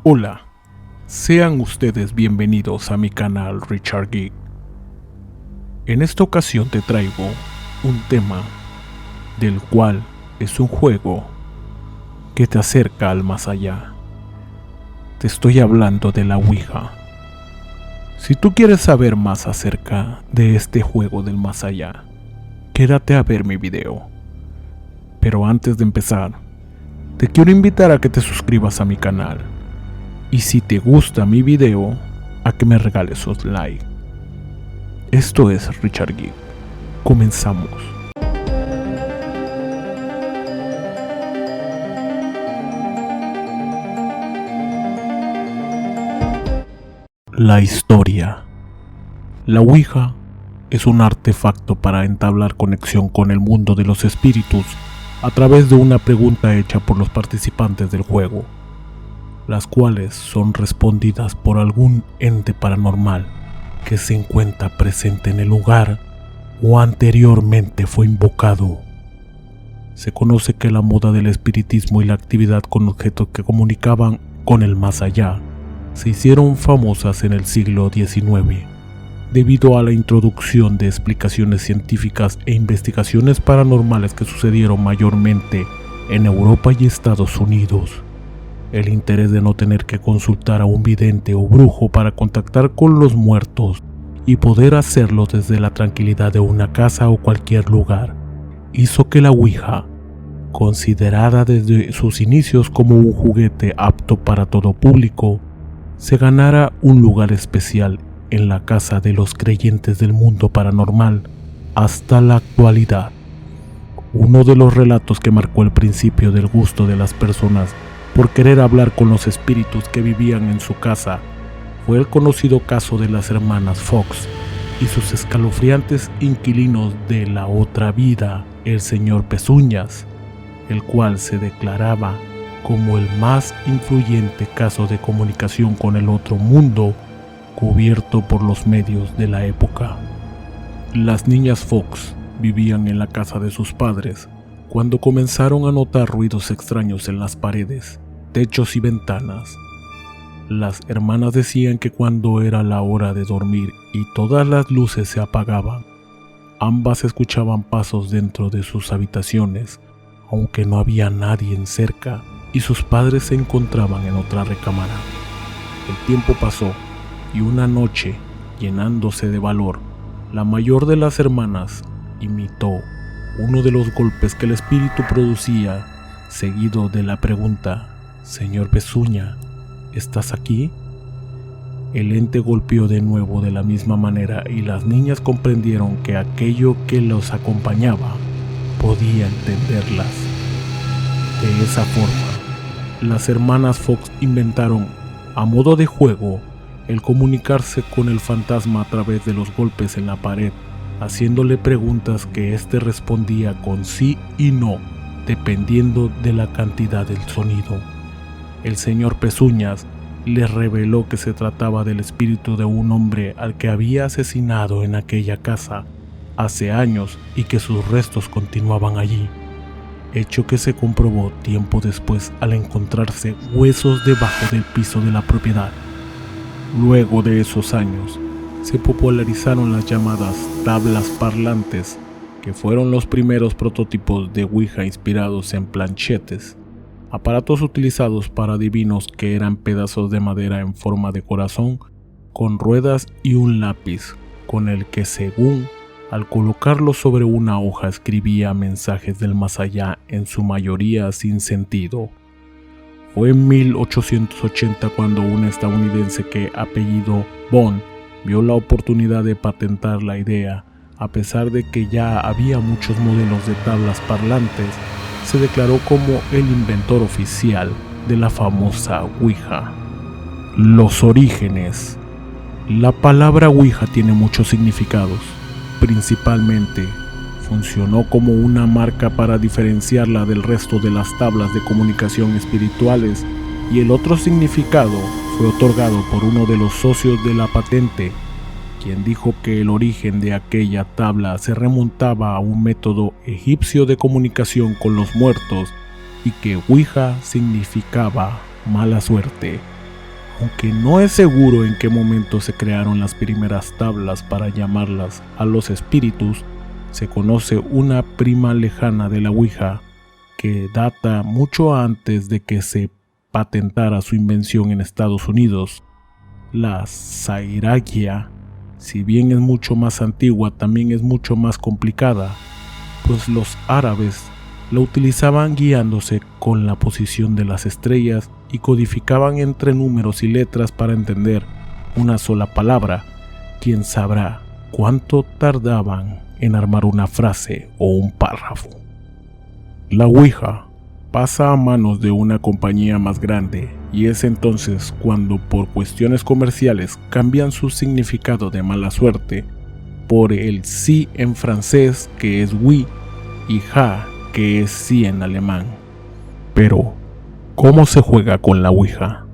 Hola, sean ustedes bienvenidos a mi canal Richard Geek. En esta ocasión te traigo un tema del cual es un juego que te acerca al más allá. Te estoy hablando de la Ouija. Si tú quieres saber más acerca de este juego del más allá, quédate a ver mi video. Pero antes de empezar, te quiero invitar a que te suscribas a mi canal. Y si te gusta mi video, a que me regales un like. Esto es Richard Geek. Comenzamos. La historia. La Ouija es un artefacto para entablar conexión con el mundo de los espíritus a través de una pregunta hecha por los participantes del juego, las cuales son respondidas por algún ente paranormal que se encuentra presente en el lugar o anteriormente fue invocado. Se conoce que la moda del espiritismo y la actividad con objetos que comunicaban con el más allá se hicieron famosas en el siglo XIX, debido a la introducción de explicaciones científicas e investigaciones paranormales que sucedieron mayormente en Europa y Estados Unidos. El interés de no tener que consultar a un vidente o brujo para contactar con los muertos y poder hacerlo desde la tranquilidad de una casa o cualquier lugar, hizo que la Ouija, considerada desde sus inicios como un juguete apto para todo público, se ganara un lugar especial en la casa de los creyentes del mundo paranormal hasta la actualidad. Uno de los relatos que marcó el principio del gusto de las personas por querer hablar con los espíritus que vivían en su casa fue el conocido caso de las hermanas Fox y sus escalofriantes inquilinos de la otra vida, el señor Pezuñas, el cual se declaraba como el más influyente caso de comunicación con el otro mundo cubierto por los medios de la época. Las niñas Fox vivían en la casa de sus padres cuando comenzaron a notar ruidos extraños en las paredes, techos y ventanas. Las hermanas decían que cuando era la hora de dormir y todas las luces se apagaban, ambas escuchaban pasos dentro de sus habitaciones, aunque no había nadie en cerca y sus padres se encontraban en otra recámara. El tiempo pasó y una noche, llenándose de valor, la mayor de las hermanas imitó uno de los golpes que el espíritu producía, seguido de la pregunta: «Señor Pezuña, ¿estás aquí?». El ente golpeó de nuevo de la misma manera y las niñas comprendieron que aquello que los acompañaba podía entenderlas. De esa forma, las hermanas Fox inventaron, a modo de juego, el comunicarse con el fantasma a través de los golpes en la pared, haciéndole preguntas que éste respondía con sí y no, dependiendo de la cantidad del sonido. El señor Pezuñas les reveló que se trataba del espíritu de un hombre al que había asesinado en aquella casa hace años y que sus restos continuaban allí, hecho que se comprobó tiempo después al encontrarse huesos debajo del piso de la propiedad. Luego de esos años, se popularizaron las llamadas tablas parlantes, que fueron los primeros prototipos de Ouija inspirados en planchetes, aparatos utilizados para adivinos que eran pedazos de madera en forma de corazón, con ruedas y un lápiz, con el que según al colocarlo sobre una hoja escribía mensajes del más allá, en su mayoría sin sentido. Fue en 1880 cuando un estadounidense que apellido Bond vio la oportunidad de patentar la idea. A pesar de que ya había muchos modelos de tablas parlantes, se declaró como el inventor oficial de la famosa Ouija. Los orígenes. La palabra Ouija tiene muchos significados. Principalmente, funcionó como una marca para diferenciarla del resto de las tablas de comunicación espirituales, y el otro significado fue otorgado por uno de los socios de la patente, quien dijo que el origen de aquella tabla se remontaba a un método egipcio de comunicación con los muertos y que Ouija significaba mala suerte. Aunque no es seguro en qué momento se crearon las primeras tablas para llamarlas a los espíritus, se conoce una prima lejana de la Ouija que data mucho antes de que se patentara su invención en Estados Unidos. La Sairagia, si bien es mucho más antigua, también es mucho más complicada, pues los árabes la utilizaban guiándose con la posición de las estrellas y codificaban entre números y letras para entender una sola palabra. ¿Quién sabrá cuánto tardaban en armar una frase o un párrafo? La Ouija pasa a manos de una compañía más grande y es entonces cuando por cuestiones comerciales cambian su significado de mala suerte por el sí en francés, que es oui, y ja, que es sí en alemán. Pero, ¿cómo se juega con la Ouija?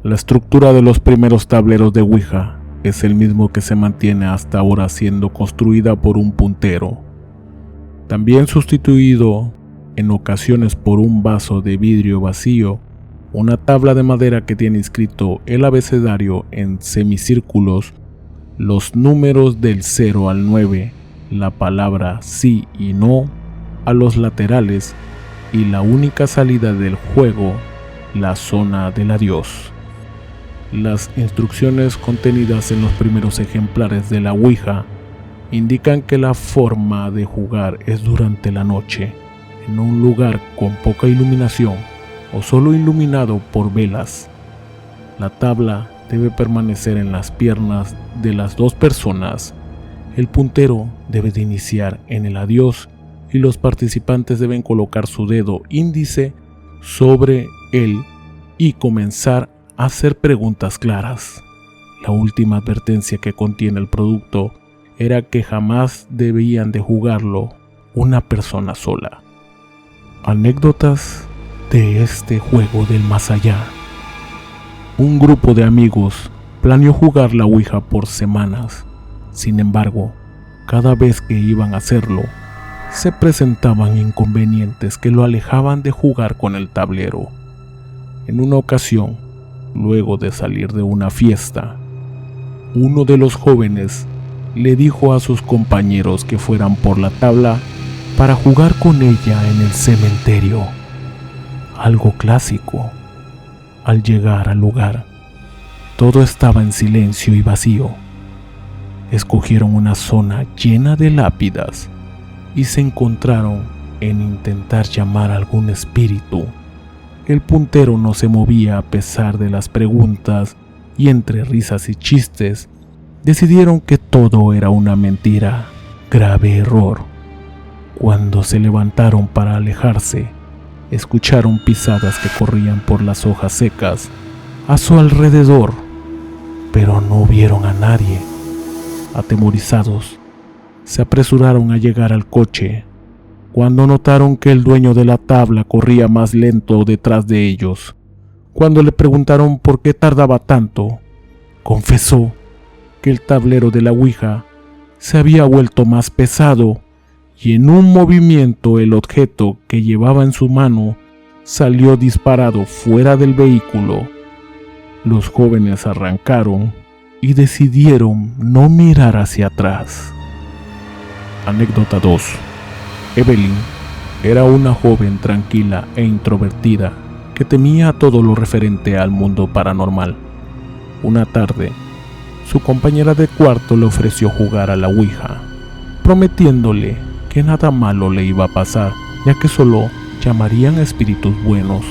La estructura de los primeros tableros de Ouija es el mismo que se mantiene hasta ahora, siendo construida por un puntero, también sustituido en ocasiones por un vaso de vidrio vacío, una tabla de madera que tiene inscrito el abecedario en semicírculos, los números del 0 al 9, la palabra sí y no a los laterales y la única salida del juego, la zona del adiós. Las instrucciones contenidas en los primeros ejemplares de la Ouija indican que la forma de jugar es durante la noche, en un lugar con poca iluminación o solo iluminado por velas. La tabla debe permanecer en las piernas de las dos personas. El puntero debe de iniciar en el adiós y los participantes deben colocar su dedo índice sobre él y comenzar a hacer preguntas claras. La última advertencia que contiene el producto era que jamás debían de jugarlo una persona sola. Anécdotas de este juego del más allá. Un grupo de amigos planeó jugar la Ouija por semanas. Sin embargo, cada vez que iban a hacerlo, se presentaban inconvenientes que lo alejaban de jugar con el tablero. En una ocasión, luego de salir de una fiesta, uno de los jóvenes le dijo a sus compañeros que fueran por la tabla para jugar con ella en el cementerio. Algo clásico. Al llegar al lugar, todo estaba en silencio y vacío. Escogieron una zona llena de lápidas y se encontraron en intentar llamar a algún espíritu. El puntero no se movía a pesar de las preguntas y entre risas y chistes decidieron que todo era una mentira. Grave error. Cuando se levantaron para alejarse, escucharon pisadas que corrían por las hojas secas a su alrededor, pero no vieron a nadie. Atemorizados, se apresuraron a llegar al coche, cuando notaron que el dueño de la tabla corría más lento detrás de ellos. Cuando le preguntaron por qué tardaba tanto, confesó que el tablero de la Ouija se había vuelto más pesado y en un movimiento el objeto que llevaba en su mano salió disparado fuera del vehículo. Los jóvenes arrancaron y decidieron no mirar hacia atrás. Anécdota 2. Evelyn era una joven tranquila e introvertida que temía todo lo referente al mundo paranormal. Una tarde, su compañera de cuarto le ofreció jugar a la Ouija, prometiéndole que nada malo le iba a pasar, ya que solo llamarían a espíritus buenos.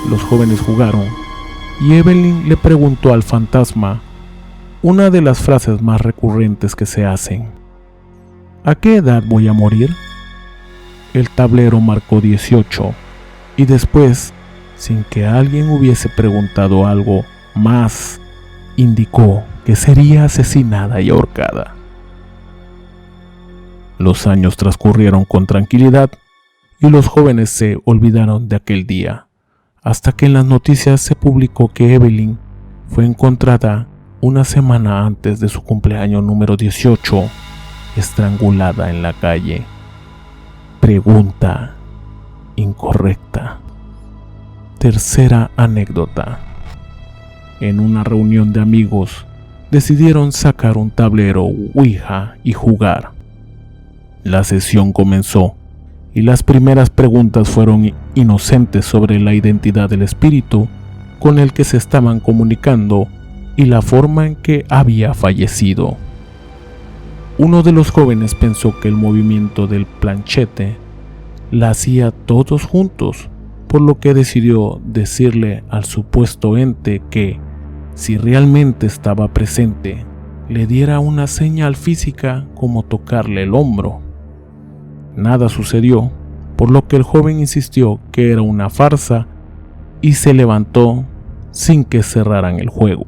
Los jóvenes jugaron y Evelyn le preguntó al fantasma una de las frases más recurrentes que se hacen: ¿a qué edad voy a morir? El tablero marcó 18 y después, sin que alguien hubiese preguntado algo más, indicó que sería asesinada y ahorcada. Los años transcurrieron con tranquilidad y los jóvenes se olvidaron de aquel día, hasta que en las noticias se publicó que Evelyn fue encontrada una semana antes de su cumpleaños número 18, estrangulada en la calle. Pregunta incorrecta. Tercera anécdota. En una reunión de amigos, decidieron sacar un tablero Ouija y jugar. La sesión comenzó y las primeras preguntas fueron inocentes sobre la identidad del espíritu con el que se estaban comunicando y la forma en que había fallecido. Uno de los jóvenes pensó que el movimiento del planchete la hacía todos juntos, por lo que decidió decirle al supuesto ente que, si realmente estaba presente, le diera una señal física como tocarle el hombro. Nada sucedió, por lo que el joven insistió que era una farsa y se levantó sin que cerraran el juego.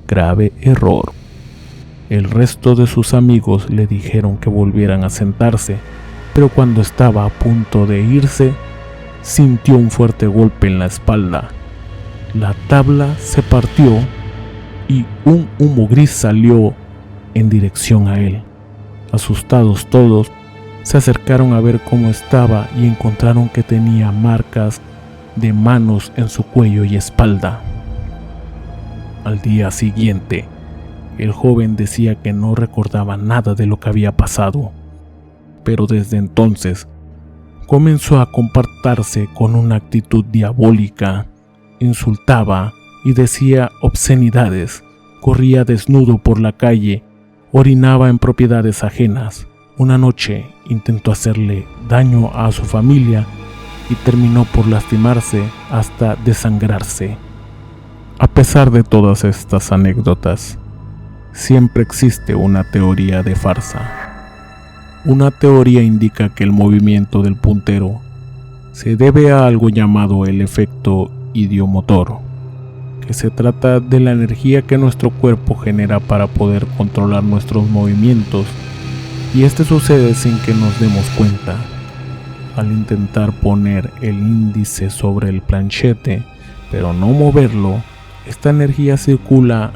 Grave error. El resto de sus amigos le dijeron que volvieran a sentarse, pero cuando estaba a punto de irse, sintió un fuerte golpe en la espalda. La tabla se partió y un humo gris salió en dirección a él. Asustados todos, se acercaron a ver cómo estaba y encontraron que tenía marcas de manos en su cuello y espalda. Al día siguiente, el joven decía que no recordaba nada de lo que había pasado, pero desde entonces comenzó a comportarse con una actitud diabólica, insultaba y decía obscenidades, corría desnudo por la calle, orinaba en propiedades ajenas. Una noche intentó hacerle daño a su familia y terminó por lastimarse hasta desangrarse. A pesar de todas estas anécdotas, siempre existe una teoría de farsa. Una teoría indica que el movimiento del puntero se debe a algo llamado el efecto idiomotor, que se trata de la energía que nuestro cuerpo genera para poder controlar nuestros movimientos, y este sucede sin que nos demos cuenta. Al intentar poner el índice sobre el planchete, pero no moverlo, esta energía circula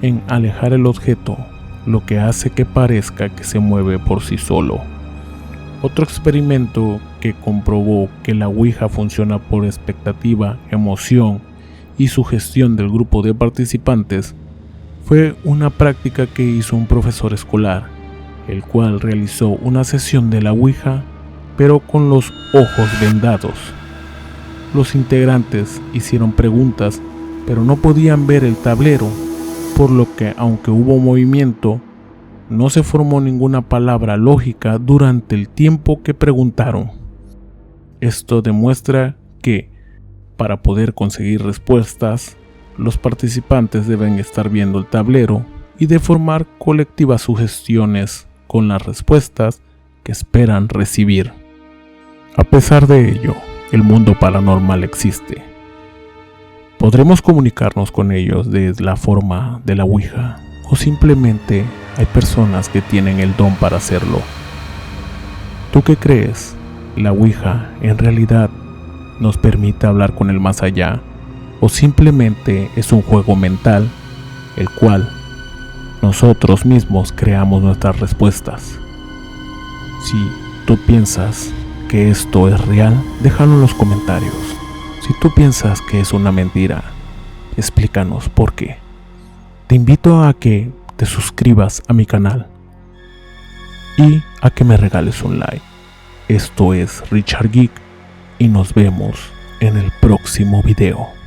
en alejar el objeto, lo que hace que parezca que se mueve por sí solo. Otro experimento que comprobó que la Ouija funciona por expectativa, emoción y sugestión del grupo de participantes fue una práctica que hizo un profesor escolar, el cual realizó una sesión de la Ouija, pero con los ojos vendados. Los integrantes hicieron preguntas, pero no podían ver el tablero, por lo que, aunque hubo movimiento, no se formó ninguna palabra lógica durante el tiempo que preguntaron. Esto demuestra que, para poder conseguir respuestas, los participantes deben estar viendo el tablero y de formar colectivas sugestiones con las respuestas que esperan recibir. A pesar de ello, el mundo paranormal existe. Podremos comunicarnos con ellos de la forma de la Ouija, o simplemente hay personas que tienen el don para hacerlo. ¿Tú qué crees? ¿La Ouija en realidad nos permite hablar con el más allá, o simplemente es un juego mental, el cual nosotros mismos creamos nuestras respuestas? Si tú piensas que esto es real, déjalo en los comentarios. Si tú piensas que es una mentira, explícanos por qué. Te invito a que te suscribas a mi canal y a que me regales un like. Esto es Richard Geek y nos vemos en el próximo video.